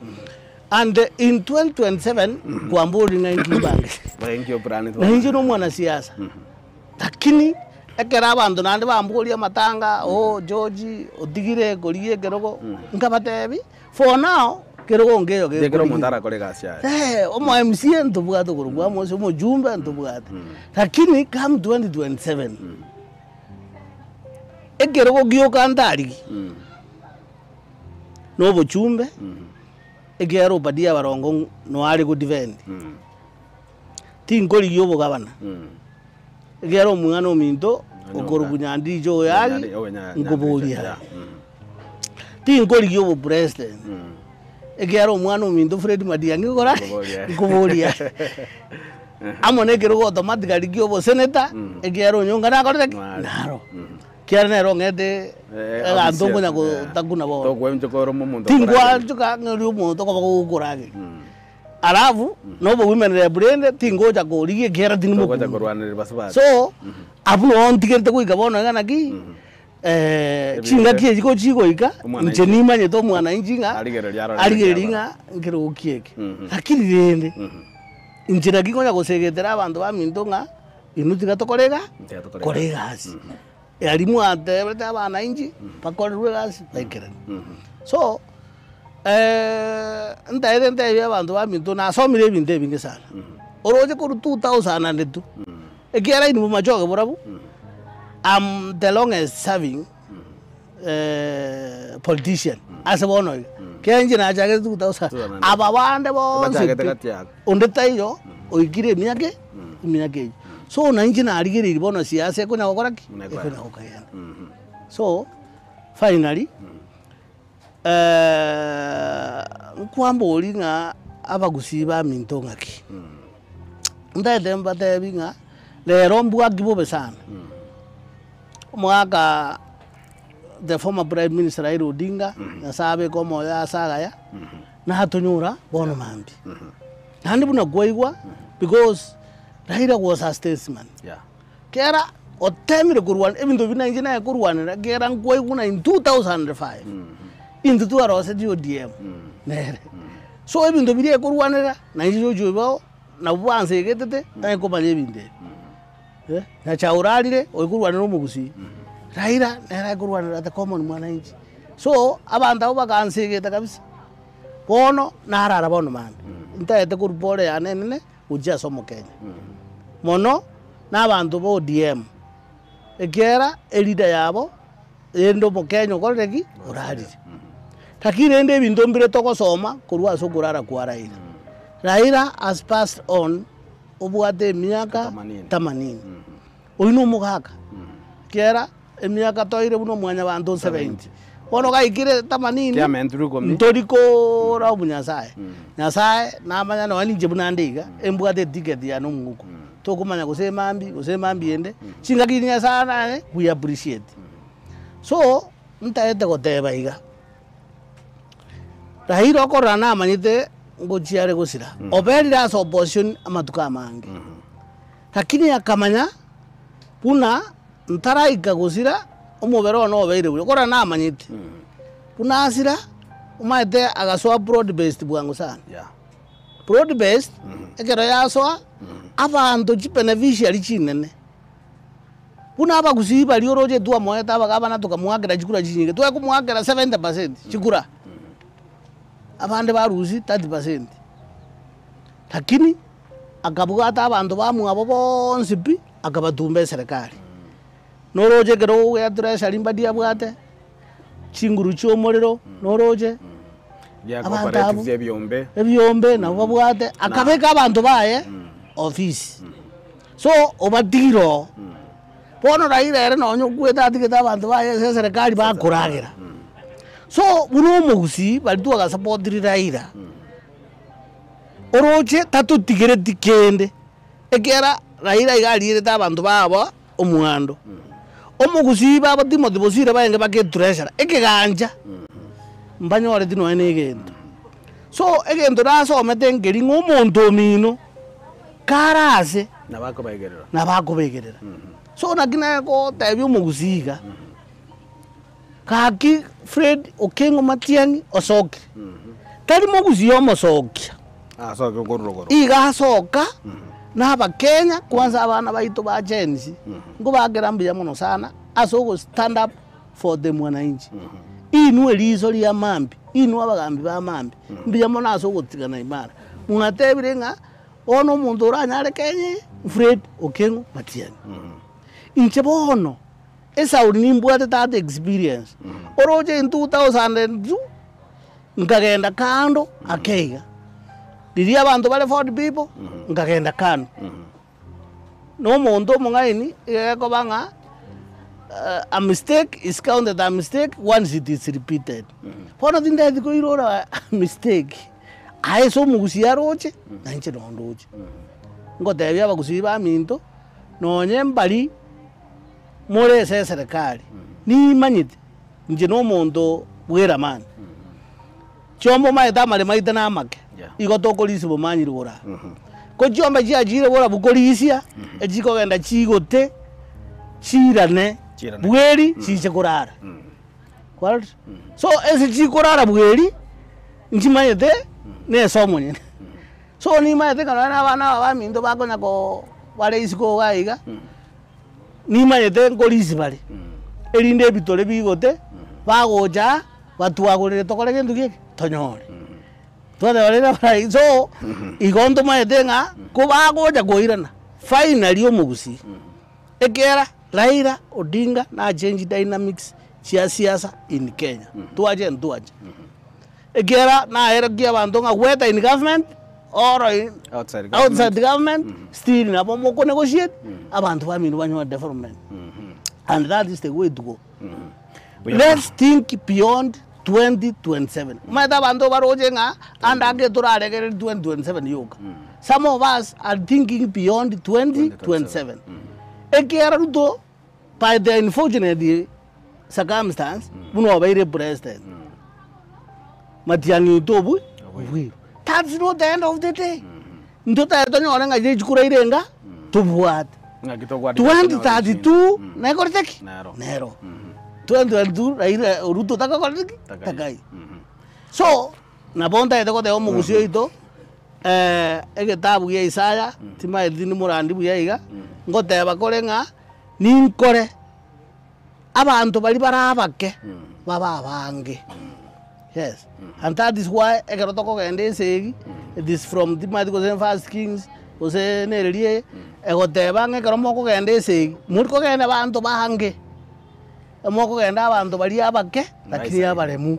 And in 2027 kuamburi na ingi bangi. Thank you brani. Na inje no mwana siasa. Lakini ekera abandu nande bambulia matanga George odigire gorie kerogo nkabatebi for now kerogo ngeyo ke kero mundara kole gasya omo MCA ntubwato kurugwa mo so jumbe ntubwato lakini come 2027 ekerogo gyo kandari no bochumbe ekero badia barongo no ari go defend tinkori yo bogabana egero mwana ominto okorubunyandi jo yali ngobolia tinkori yo president egero mwana ominto Fred Matiang'i gora ngobolia amone kero automatically gyo senator egero nyonga na korete naro kiara nero ngete gantongo nyako takuna bo to kwemcho koro mumuntu tingwa chuka ngori umuntu ko bakurage alafu nobo women represent tingoja ko liye gera tinimo ko korwanira basubata so abuno ontigente ko igabona ngana ki chinga kiye ko chigo ika nje nimanye to mwana injinga aligeringa ngero kieke lakini rende injira gigonya gosegetera abantu bamindonga inutika tokorega koregasi yalimu ate beta bana inji pakorwe gasi baikeren so ntaide ya bantu baminto na somire binte binge sana oroje ko 2002 egera ini majoge borabu am the longest serving politician as a bono kenje na jage 2000 aba bande bo onde tayo oigire minyake so na inji na aligire bono siasa ko na gokora ki ko na okaya so finally kwamboli nga abagusiba minto ngaki ndaide mbate binga lero mbwa gibobe sana mwaka the former prime minister Raila Odinga na sabe komo ya sagaya na hatunyura bono mambi nandi buna goigwa because Raila was a statesman kera otemire kurwan ebindo bina injina kurwan kera goiguna in 2005 into tu arose dio DM nere so ebindo biri kurwanira na injo jojo na bwanze getete na ko bale binde na chauralire oikurwanira umugusi Raila nera kurwanira the common mwana inji so abanda bakanse geta kabisa bono narara bono man ntaete kurpole ya nene uja somo Kenya mono na abantu bo DM egera elida yabo endo mo Kenya koregi oralire takiri ende bintu mbire toko soma kurwa so kurara kwa Raila Raila has passed on obwate miaka 80 oino mugaka kera emiaka toire buno mwanya bantu 70 bono gaikire 80 ntoriko ra bunyasaye nyasaye namanya no ani jebuna ndiga embwate ticket ya no muko tokumanya kusemambi ende singakinya sana we appreciate so ntaete goteba iga Raila okorana amanyite ngochiare gusira oberira as opposition amatuka mangi lakini akamanya puna ntaraika gusira omubero no obeire buri okorana amanyite puna asira umaite agaswa broad based bwangu sana broad based ekero yasoa abantu beneficiary chinene puna abagusiba lioroje tuwa moeta abagabana tukamwakira chikura chinyige tuwe kumwakira 70% chikura abande baruzi 30% lakini akabugata abantu bamwe abo bonse pi akabatumbe serikali noroje kero ya treasury mbadia bwate chinguru cyomorero noroje ya cooperative ebyombe na babwate akabeka abantu baye office so obatiro pono Raila ere nonyo kweta atigeta abantu baye serikali bakuragira so buno mugusi balitu agasupport Raila oroche tatu tigere tikende ekera Raila igalire ta abantu babo omwando omugusi baba Timothy Bosire baenge bake treasure ekiganja mbanyore dino ene egento so egento nasomete ngeri ng'omonto omino karase nabakobegerera so nakina ko tebya omugusiga kaki Fred Okengo Matiang'i osoke tari mugusi omosokia asoke gorogoro iga asoka n'aba Kenya kwanza abana baito ba Genzi ngo bagera mbiya muno sana asogo stand up for the mwananchi inu elizo lya mambi inu abagambi ba mambi mbiya muno asogo tigana imara mungatebirenga ono muntu uranyare Kenya Fred Okengo Matiang'i inche bono esa unimbwate that experience oroje in 2002 ngagenda kando akeiga diria abantu bale 40 people ngagenda kando no muntu mungaini eko banga a mistake is counted a mistake once it is repeated pono tinde diko irora mistake aiso mugusia roche nanche nondoche ngotebya abagusi ba minto nonye mbali more se serikali ni manyite nje no muntu bwera man chombo maita mare maita na make igo tokolisi bomanyiri bora ko chomba chiajire bora bukolisia ejiko genda chigote chirane bweri chiche kurara kwal so ese chikurara bweri nchimanyite ne somonye so ni mayite kana abana ba mindo bakonya ko bale isiko gaiga ni mayite ngolisi bale erinde bitole bigote bagoja batwagurire tokore gendu gike tonyore twade barera brai so igondo mayite nga ko bagoja goirana finally omugusi ekera Raila Odinga na change dynamics cia siasa in Kenya tuaje ekera na eragia bantu nga whether in government or in outside the government still na bomo ko negotiate abantu baminu banyo development and that is the way to go let's think beyond 2027 mata bantu baroje nga andage turaregere 2027 yoga some of us are thinking beyond 2027 ekera ruto by the unfortunate circumstance buno baire president Matiang'i tobu that's not the end of the day ndota tonyora nga je chukura irenga tubuat 2032 na korteki nero 2022 Raila Ruto takakorteki takai so na bonda eteko de omugusio ito egetabu ya Isaya tima edini murandi buya ngoteba kore nga ninkore abantu bali barabake baba bange yes and that is why egerotoko gende segi it is from the Matthew First Kings ose nererie egoteba ngekero ko gende segi muri ko gende abantu bange moko genda abantu bali abake lakini abaremu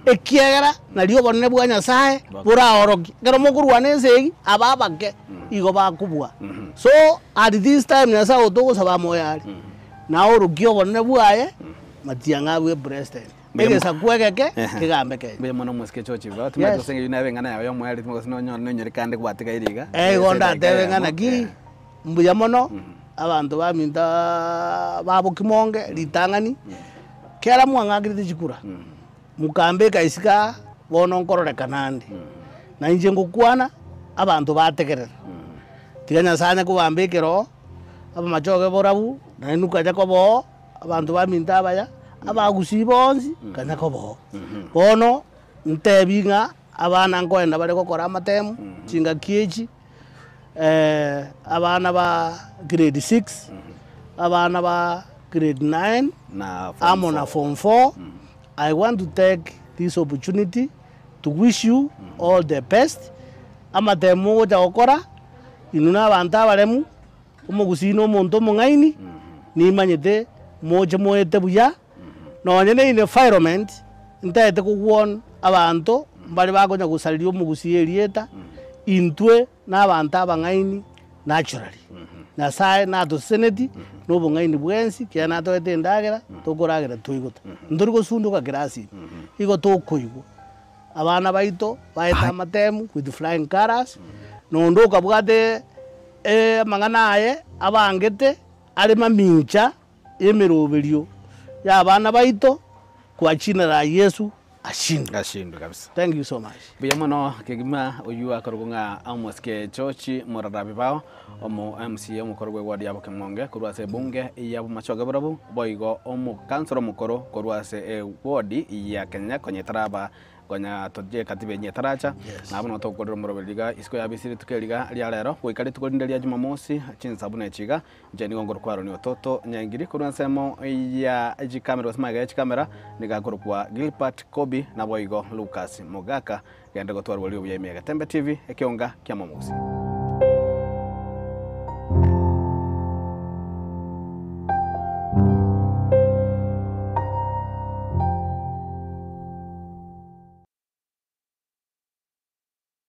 ekiegera nalio bonne bwa Nyasaye bura oroki ngero mokurwane segi ababake igo bakubwa so at this time Nyasaye otogo saba moyari na orukio bonne bwaye Matiang'i bwe president egesa kwegeke kigambe ke be mono muske chochi ba tumeto senge yunabe ngana yayo mwali tumo sino nyori kande kwatika iriga gonda tebe ngana ki mbuya mono abantu baminda babo kimonge litangani kera mwangagirite chikura mukambe kaisika bono nkorore kanandi na inje ngukwana abantu bategerera tiganya sanya kubambekero aba machoge borabu na nuka jakobo abantu baminda abaya abagusi bonzi kana kobo bono ntebinga abana ngoenda bale kokora amatemu chinga kiechi abana ba grade 6 abana ba grade 9 na amona form 4 I want to take this opportunity to wish you all the best amatemu ja okora inuna banta baremu umugusino monto mungaini ni manyete moje moete buya no nyene in environment ntaete kuwon abantu bali bagonya gusalirio omugusi erieta intwe n'abantu abangaini naturally Nyasaye nato seneti no bungaini bwensi kya nato ete ndagera tokoragera tuigota ndurigo sunduka grasi igo tokoigo abana baito baita matemu with flying colors no ndoka bwate mangana aye abangete ari mamincha imirubirio ya bana baito kwa jina la Yesu ashindwe kabisa. Thank you so much. Buya mono kigima uyu akarugunga amoske chochi morarabi bao omo MC omukorwe wadi yabo kemonge kurwase bunge yabo machoga brabu boigo omu kansoro mukoro kurwase wadi ya Kenya konye taraba konya toje katibe nyetaracha na bono to kodro morobeliga isko ya bisiri tukeliga lya lero wikali tukolindelia Jumamosi chinsabune chiga jeni ngongoro kwaro ni ototo nyangiri kurwansemo ya kamera smaga kamera nigakorwa Gilbert Kobi na boigo Lucas Mogaka gende gotwara wali ubyemeye Gatembe TV ekionga kya Momosi.